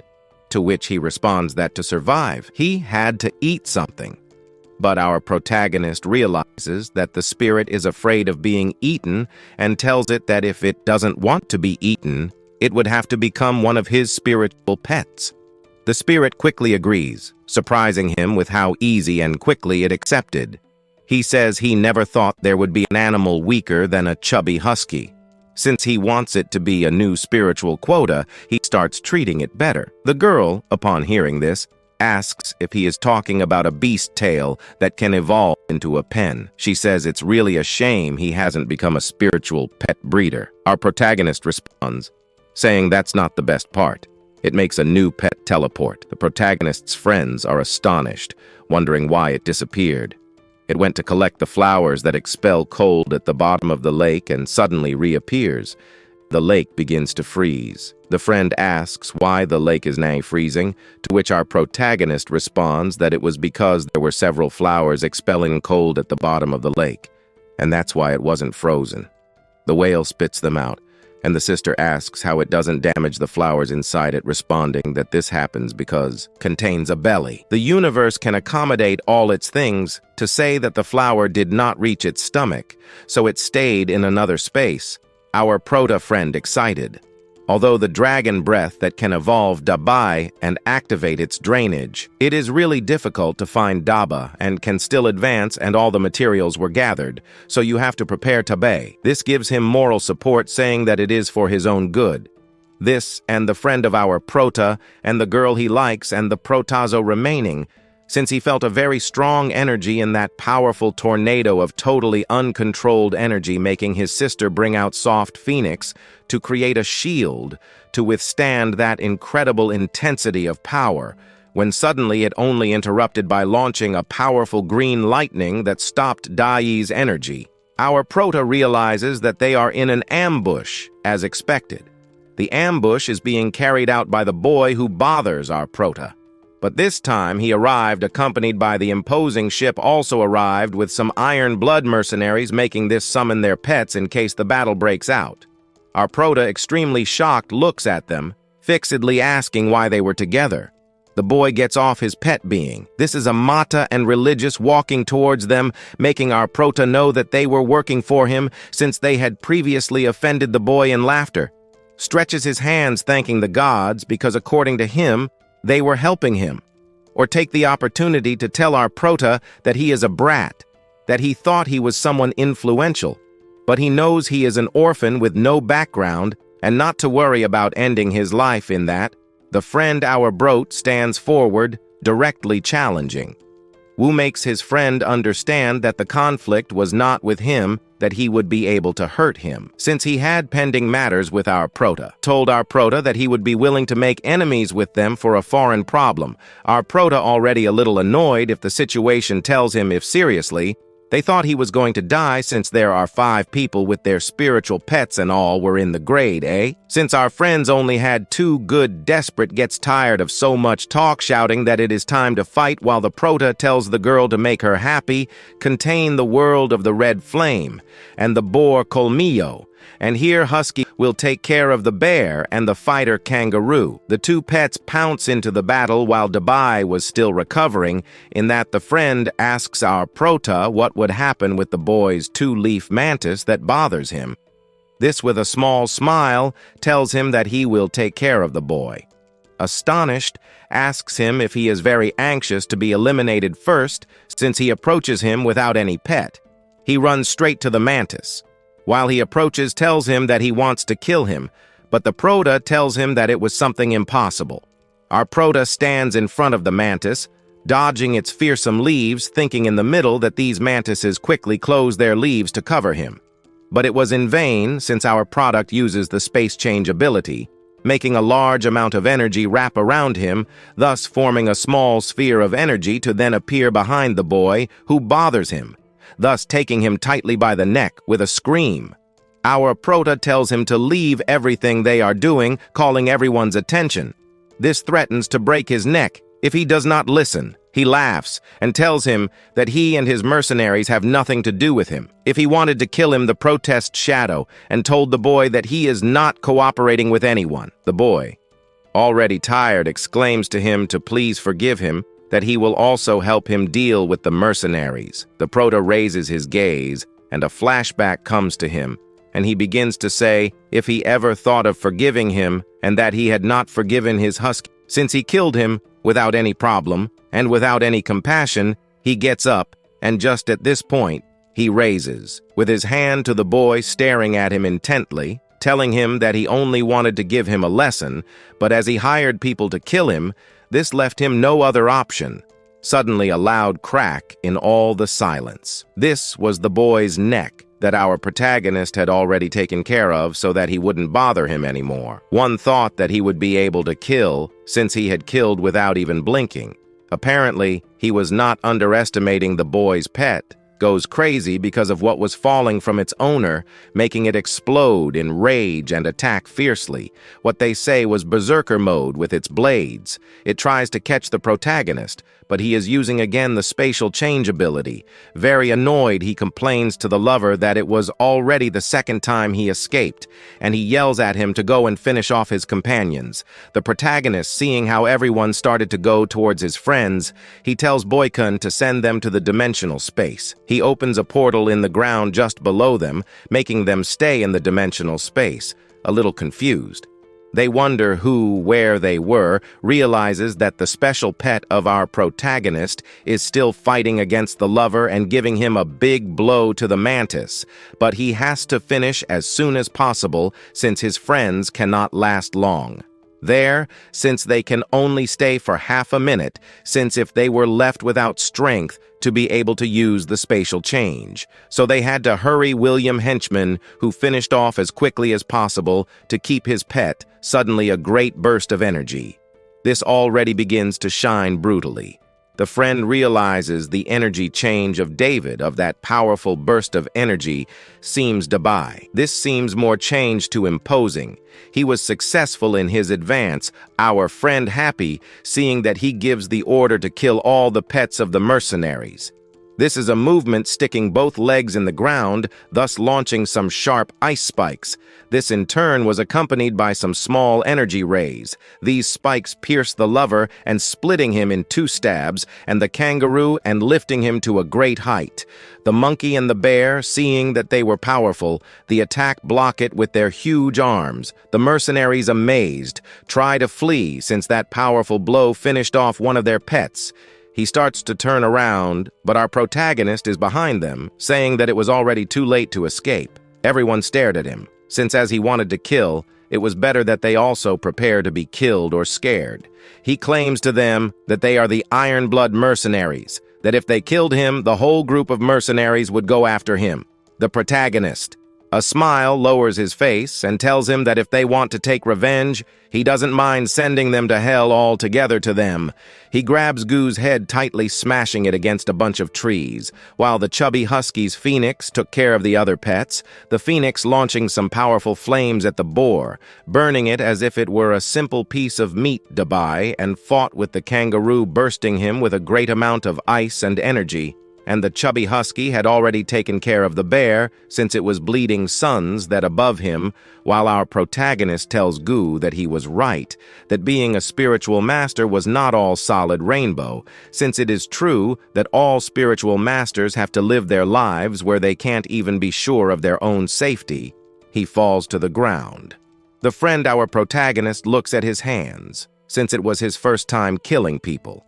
to which he responds that to survive, he had to eat something. But our protagonist realizes that the spirit is afraid of being eaten and tells it that if it doesn't want to be eaten, it would have to become one of his spiritual pets. The spirit quickly agrees, surprising him with how easy and quickly it accepted. He says he never thought there would be an animal weaker than a chubby husky. Since he wants it to be a new spiritual quota, he starts treating it better. The girl, upon hearing this, asks if he is talking about a beast tail that can evolve into a pen. She says it's really a shame he hasn't become a spiritual pet breeder. Our protagonist responds, saying that's not the best part. It makes a new pet teleport. The protagonist's friends are astonished, wondering why it disappeared. It went to collect the flowers that expel cold at the bottom of the lake and suddenly reappears. The lake begins to freeze. The friend asks why the lake is now freezing, to which our protagonist responds that it was because there were several flowers expelling cold at the bottom of the lake, and that's why it wasn't frozen. The whale spits them out, and the sister asks how it doesn't damage the flowers inside it, responding that this happens because contains a belly. The universe can accommodate all its things to say that the flower did not reach its stomach, so it stayed in another space. Our proto-friend excited. Although the dragon breath that can evolve Dabai and activate its drainage, it is really difficult to find Daba and can still advance, and all the materials were gathered, so you have to prepare Tabai. This gives him moral support, saying that it is for his own good. This and the friend of our prota and the girl he likes and the protazo remaining, since he felt a very strong energy in that powerful tornado of totally uncontrolled energy, making his sister bring out Soft Phoenix to create a shield to withstand that incredible intensity of power, when suddenly it only interrupted by launching a powerful green lightning that stopped Dai's energy. Our prota realizes that they are in an ambush, as expected. The ambush is being carried out by the boy who bothers our prota. But this time he arrived accompanied by the imposing ship also arrived with some iron blood mercenaries making this summon their pets in case the battle breaks out. Our prota, extremely shocked, looks at them, fixedly asking why they were together. The boy gets off his pet being. This is a mata and religious walking towards them, making our prota know that they were working for him since they had previously offended the boy in laughter. Stretches his hands thanking the gods because according to him, they were helping him. Or take the opportunity to tell our prota that he is a brat, that he thought he was someone influential, but he knows he is an orphan with no background and not to worry about ending his life in that. The friend our brot stands forward, directly challenging. Wu makes his friend understand that the conflict was not with him, that he would be able to hurt him, since he had pending matters with our prota. Told our prota that he would be willing to make enemies with them for a foreign problem. Our prota, already a little annoyed if the situation tells him if seriously, they thought he was going to die since there are 5 people with their spiritual pets and all were in the grade, eh? Since our friends only had 2 good, desperate gets tired of so much talk shouting that it is time to fight while the prota tells the girl to make her happy, contain the world of the red flame, and the boar colmillo, and here Husky will take care of the bear and the fighter kangaroo. The 2 pets pounce into the battle while Dabai was still recovering, in that the friend asks our prota what would happen with the boy's 2-leaf mantis that bothers him. This, with a small smile, tells him that he will take care of the boy. Astonished, asks him if he is very anxious to be eliminated first, since he approaches him without any pet. He runs straight to the mantis. While he approaches, tells him that he wants to kill him, but the prota tells him that it was something impossible. Our prota stands in front of the mantis, dodging its fearsome leaves, thinking in the middle that these mantises quickly close their leaves to cover him. But it was in vain, since our product uses the space change ability, making a large amount of energy wrap around him, thus forming a small sphere of energy to then appear behind the boy who bothers him, thus taking him tightly by the neck with a scream. Our prota tells him to leave everything they are doing, calling everyone's attention. This threatens to break his neck if he does not listen. He laughs and tells him that he and his mercenaries have nothing to do with him. If he wanted to kill him, the protest shadow, and told the boy that he is not cooperating with anyone. The boy, already tired, exclaims to him to please forgive him, that he will also help him deal with the mercenaries. The prota raises his gaze, and a flashback comes to him, and he begins to say if he ever thought of forgiving him, and that he had not forgiven his husky. Since he killed him without any problem, and without any compassion, he gets up, and just at this point, he raises, with his hand to the boy staring at him intently, telling him that he only wanted to give him a lesson, but as he hired people to kill him, this left him no other option. Suddenly a loud crack in all the silence. This was the boy's neck that our protagonist had already taken care of so that he wouldn't bother him anymore. One thought that he would be able to kill since he had killed without even blinking. Apparently, he was not underestimating the boy's pet. Goes crazy because of what was falling from its owner, making it explode in rage and attack fiercely. What they say was berserker mode with its blades. It tries to catch the protagonist, but he is using again the spatial change ability. Very annoyed, he complains to the lover that it was already the 2nd time he escaped, and he yells at him to go and finish off his companions. The protagonist, seeing how everyone started to go towards his friends, he tells Boykan to send them to the dimensional space. He opens a portal in the ground just below them, making them stay in the dimensional space, a little confused. They wonder where they were, realizes that the special pet of our protagonist is still fighting against the lover and giving him a big blow to the mantis, but he has to finish as soon as possible since his friends cannot last long. There, since they can only stay for half a minute, since if they were left without strength to be able to use the spatial change. So they had to hurry William Henchman, who finished off as quickly as possible to keep his pet, suddenly a great burst of energy. This already begins to shine brutally. The friend realizes the energy change of David, of that powerful burst of energy, seems to buy. This seems more changed to imposing. He was successful in his advance, our friend happy, seeing that he gives the order to kill all the pets of the mercenaries. This is a movement sticking both legs in the ground, thus launching some sharp ice spikes. This in turn was accompanied by some small energy rays. These spikes pierce the lover and splitting him in 2 stabs, and the kangaroo and lifting him to a great height. The monkey and the bear, seeing that they were powerful, the attack block it with their huge arms. The mercenaries, amazed, try to flee since that powerful blow finished off one of their pets. He starts to turn around, but our protagonist is behind them, saying that it was already too late to escape. Everyone stared at him, since as he wanted to kill, it was better that they also prepare to be killed or scared. He claims to them that they are the Iron Blood mercenaries, that if they killed him, the whole group of mercenaries would go after him. The protagonist, a smile lowers his face and tells him that if they want to take revenge, he doesn't mind sending them to hell altogether to them. He grabs Goo's head, tightly smashing it against a bunch of trees, while the chubby husky's Phoenix took care of the other pets, the Phoenix launching some powerful flames at the boar, burning it as if it were a simple piece of meat to buy, and fought with the kangaroo, bursting him with a great amount of ice and energy. And the chubby husky had already taken care of the bear, since it was bleeding suns that above him, while our protagonist tells Goo that he was right, that being a spiritual master was not all solid rainbow, since it is true that all spiritual masters have to live their lives where they can't even be sure of their own safety. He falls to the ground. The friend, our protagonist, looks at his hands, since it was his first time killing people.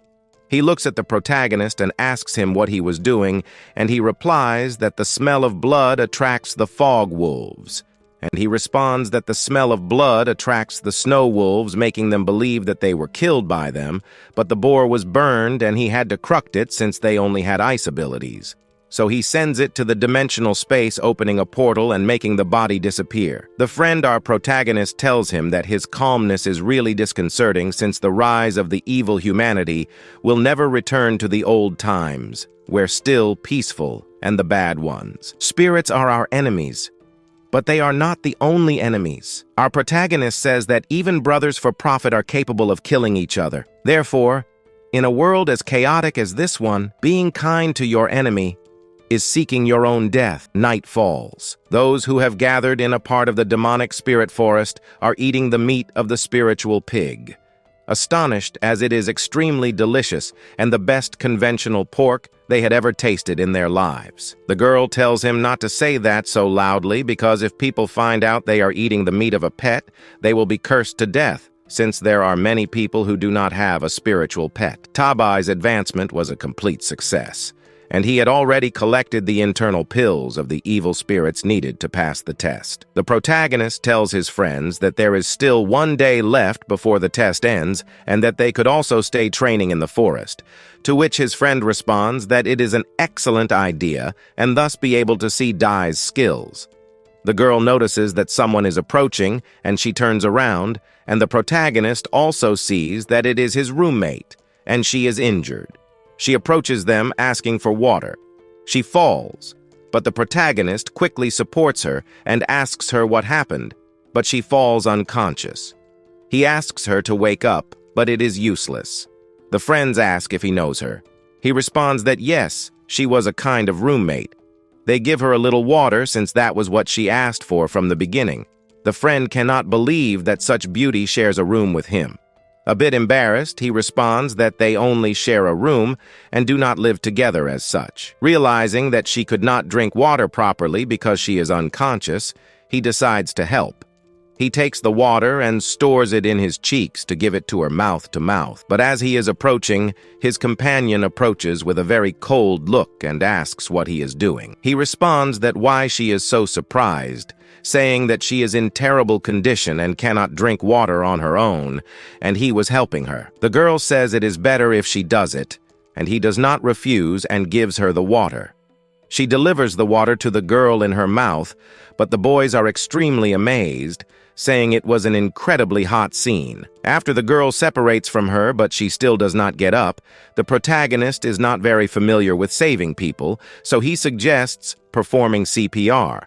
He looks at the protagonist and asks him what he was doing, and he replies that the smell of blood attracts the fog wolves. And he responds that the smell of blood attracts the snow wolves, making them believe that they were killed by them, but the boar was burned and he had to cruct it since they only had ice abilities. So he sends it to the dimensional space, opening a portal and making the body disappear. The friend, our protagonist, tells him that his calmness is really disconcerting since the rise of the evil humanity will never return to the old times, where still peaceful and the bad ones. Spirits are our enemies, but they are not the only enemies. Our protagonist says that even brothers for profit are capable of killing each other. Therefore, in a world as chaotic as this one, being kind to your enemy is seeking your own death. Night falls. Those who have gathered in a part of the demonic spirit forest are eating the meat of the spiritual pig, astonished as it is extremely delicious and the best conventional pork they had ever tasted in their lives. The girl tells him not to say that so loudly because if people find out they are eating the meat of a pet, they will be cursed to death, since there are many people who do not have a spiritual pet. Tabai's advancement was a complete success, and he had already collected the internal pills of the evil spirits needed to pass the test. The protagonist tells his friends that there is still 1 day left before the test ends, and that they could also stay training in the forest, to which his friend responds that it is an excellent idea and thus be able to see Dai's skills. The girl notices that someone is approaching, and she turns around, and the protagonist also sees that it is his roommate, and she is injured. She approaches them asking for water. She falls, but the protagonist quickly supports her and asks her what happened, but she falls unconscious. He asks her to wake up, but it is useless. The friends ask if he knows her. He responds that yes, she was a kind of roommate. They give her a little water since that was what she asked for from the beginning. The friend cannot believe that such beauty shares a room with him. A bit embarrassed, he responds that they only share a room and do not live together as such. Realizing that she could not drink water properly because she is unconscious, he decides to help. He takes the water and stores it in his cheeks to give it to her mouth to mouth. But as he is approaching, his companion approaches with a very cold look and asks what he is doing. He responds that why she is so surprised, saying that she is in terrible condition and cannot drink water on her own, and he was helping her. The girl says it is better if she does it, and he does not refuse and gives her the water. She delivers the water to the girl in her mouth, but the boys are extremely amazed saying it was an incredibly hot scene. After the girl separates from her but she still does not get up, the protagonist is not very familiar with saving people, so he suggests performing CPR.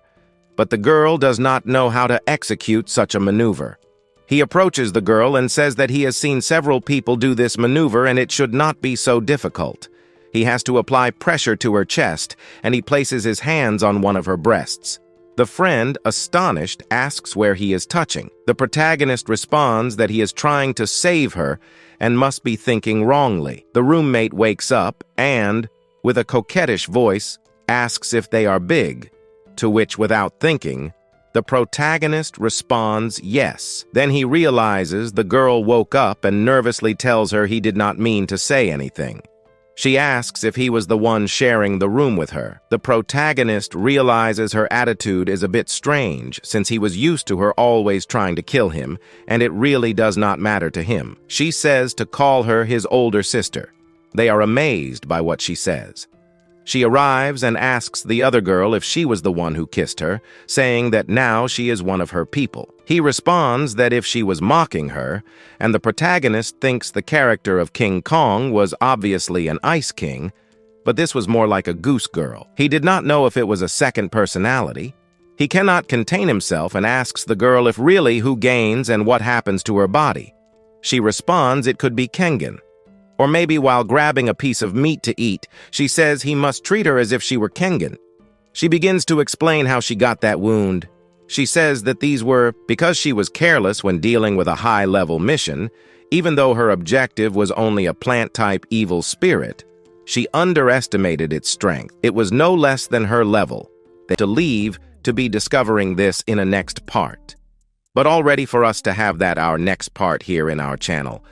But the girl does not know how to execute such a maneuver. He approaches the girl and says that he has seen several people do this maneuver and it should not be so difficult. He has to apply pressure to her chest, and he places his hands on one of her breasts. The friend, astonished, asks where he is touching. The protagonist responds that he is trying to save her and must be thinking wrongly. The roommate wakes up and, with a coquettish voice, asks if they are big, to which, without thinking, the protagonist responds yes. Then he realizes the girl woke up and nervously tells her he did not mean to say anything. She asks if he was the one sharing the room with her. The protagonist realizes her attitude is a bit strange since he was used to her always trying to kill him, and it really does not matter to him. She says to call her his older sister. They are amazed by what she says. She arrives and asks the other girl if she was the one who kissed her, saying that now she is one of her people. He responds that if she was mocking her, and the protagonist thinks the character of King Kong was obviously an ice king, but this was more like a goose girl. He did not know if it was a second personality. He cannot contain himself and asks the girl if really who gains and what happens to her body. She responds it could be Kengan. Or maybe while grabbing a piece of meat to eat, she says he must treat her as if she were Kengan. She begins to explain how she got that wound. She says that these were because she was careless when dealing with a high-level mission, even though her objective was only a plant-type evil spirit. She underestimated its strength. It was no less than her level. To leave to be discovering this in a next part. But all ready for us to have that our next part here in our channel.